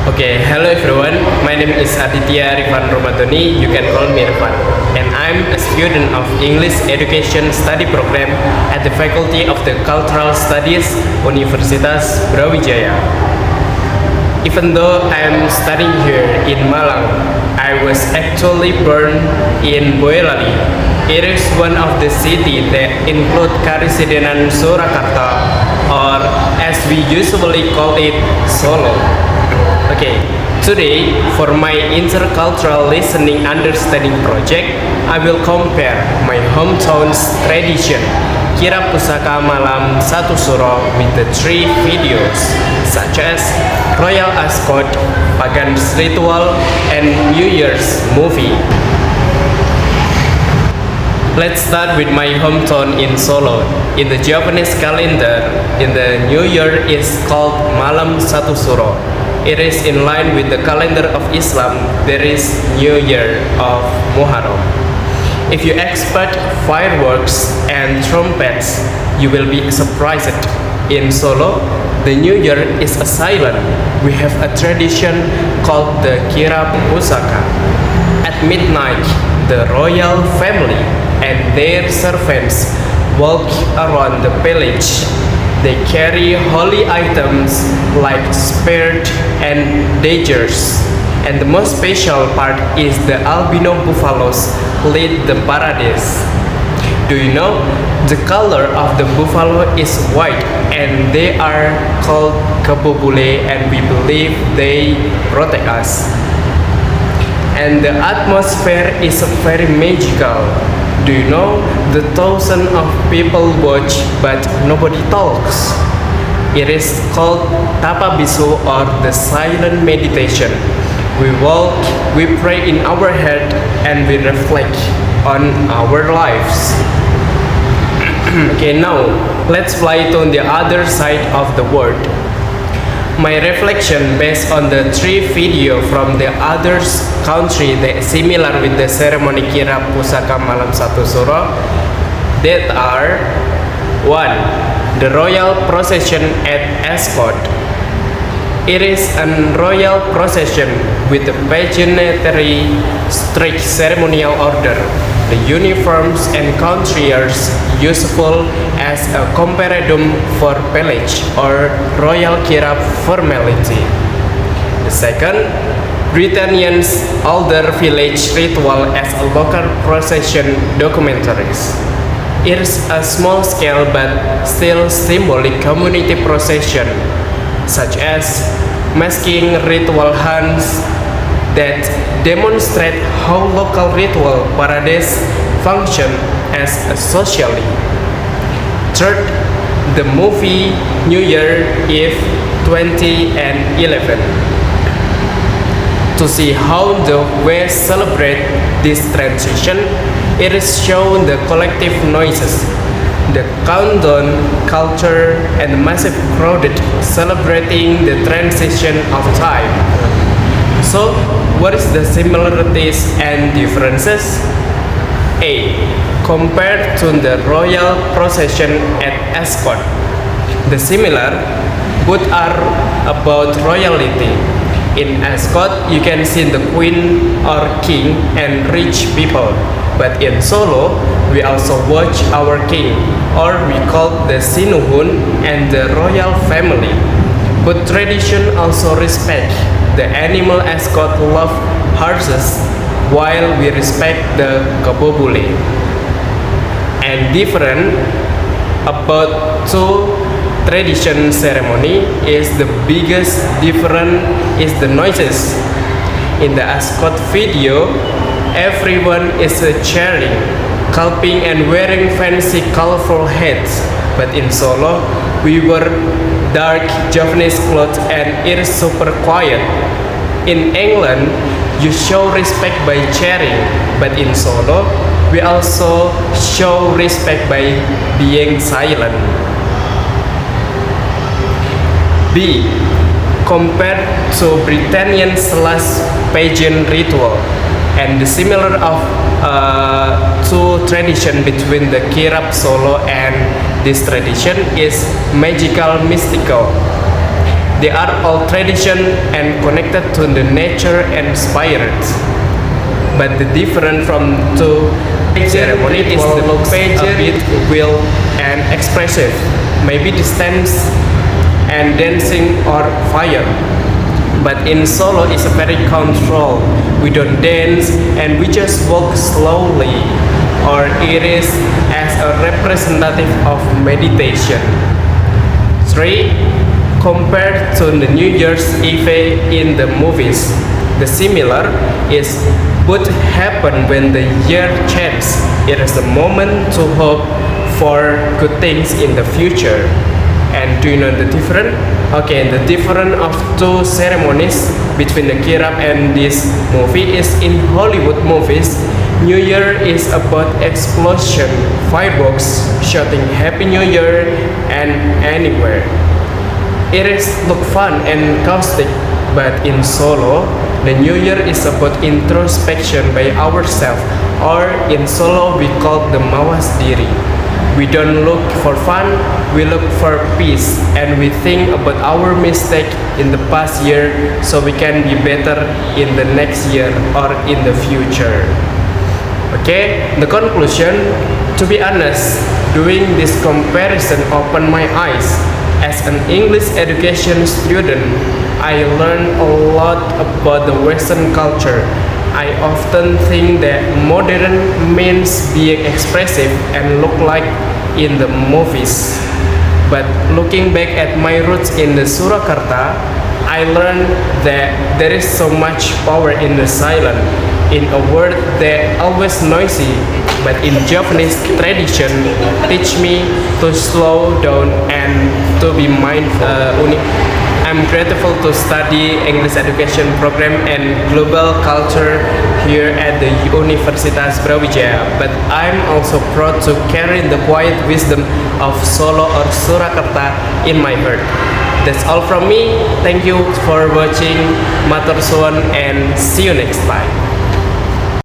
Okay, hello everyone. My name is Aditya Rifan Romadoni. You can call me Rifan. And I'm a student of English Education Study Program at the Faculty of the Cultural Studies, Universitas Brawijaya. Even though I'm studying here in Malang, I was actually born in Boyolali. It is one of the cities that include Karesidenan Surakarta, or as we usually call it, Solo. Okay, today for my intercultural listening understanding project, I will compare my hometown's tradition, Kirap Pusaka Malam Satu Suro, with the three videos such as Royal Ascot, Pagan's Ritual, and New Year's movie. Let's start with my hometown in Solo. In the Japanese calendar, in the New Year is called Malam Satu Suro. It is in line with the calendar of Islam. There is New Year of Muharram. If you expect fireworks and trumpets, you will be surprised. In Solo, the New Year is silent. We have a tradition called the Kirap Pusaka. At midnight, the royal family and their servants walk around the village. They carry holy items like spears and daggers. And the most special part is the albino buffaloes lead the parades. Do you know? The color of the buffalo is white and they are called kabobule, and we believe they protect us. And the atmosphere is very magical. Do you know, the thousands of people watch but nobody talks. It is called Tapa Bisu, or the silent meditation. We walk, we pray in our head, and we reflect on our lives. Okay, now let's fly to the other side of the world. My reflection based on the three video from the other country that similar with the ceremony Kirap Pusaka Malam Satu Suro, that are 1. The royal procession at Ascot. It is a royal procession with a pageantry strict ceremonial order. The uniforms and countryers useful as a comparadum for village or royal kirap formality. The second, Britannians older village ritual as a local procession documentaries. It is a small scale but still symbolic community procession, such as masking ritual hunts that demonstrate how local ritual parades function as a socially. Third, the movie New Year Eve 2011. To see how the West celebrate this transition, it is shown the collective noises, the countdown culture, and the massive crowded celebrating the transition of time. So, what is the similarities and differences? A. Compared to the royal procession at Ascot, the similar both are about royalty. In Ascot, you can see the queen or king and rich people. But in Solo, we also watch our king, or we call the Sinuhun, and the royal family. But tradition also respect the animal. Ascot love horses, while we respect the kabobule. And different about two tradition ceremony is the biggest difference is the noises. In the Ascot video, everyone is cheering, clapping, and wearing fancy colorful hats. But in Solo, we wear dark Japanese clothes and it is super quiet. In England, you show respect by cheering, but in Solo, we also show respect by being silent. B. Compared to Britannian / pageant ritual, and the similar of two tradition between the Kirap Solo and this tradition is magical mystical. They are all tradition and connected to the nature and spirits. But the difference from two ceremony is the pageant a bit wild and expressive, maybe distance and dancing or fire. But in Solo it's a very controlled. We don't dance and we just walk slowly, or it is as a representative of meditation. 3. Compared to the New Year's Eve in the movies, the similar is both happen when the year changes. It is a moment to hope for good things in the future. And do you know the difference? Okay, the difference of two ceremonies between the kirab and this movie is in Hollywood movies, New Year is about explosion, fireworks, shouting Happy New Year and anywhere. It is look fun and caustic, but in Solo, the New Year is about introspection by ourselves, or in Solo we call the Mawas Diri. We don't look for fun, we look for peace, and we think about our mistake in the past year so we can be better in the next year or in the future. Okay, the conclusion, to be honest, doing this comparison opened my eyes. As an English education student, I learned a lot about the Western culture. I often think that modern means being expressive and look like in the movies. But looking back at my roots in the Surakarta, I learned that there is so much power in the silence. In a world that always noisy, but in Japanese tradition, teach me to slow down and to be mindful. I'm grateful to study English education program and global culture here at the Universitas Brawijaya, but I'm also proud to carry the quiet wisdom of Solo or Surakarta in my heart. That's all from me. Thank you for watching. Matur suwun and see you next time.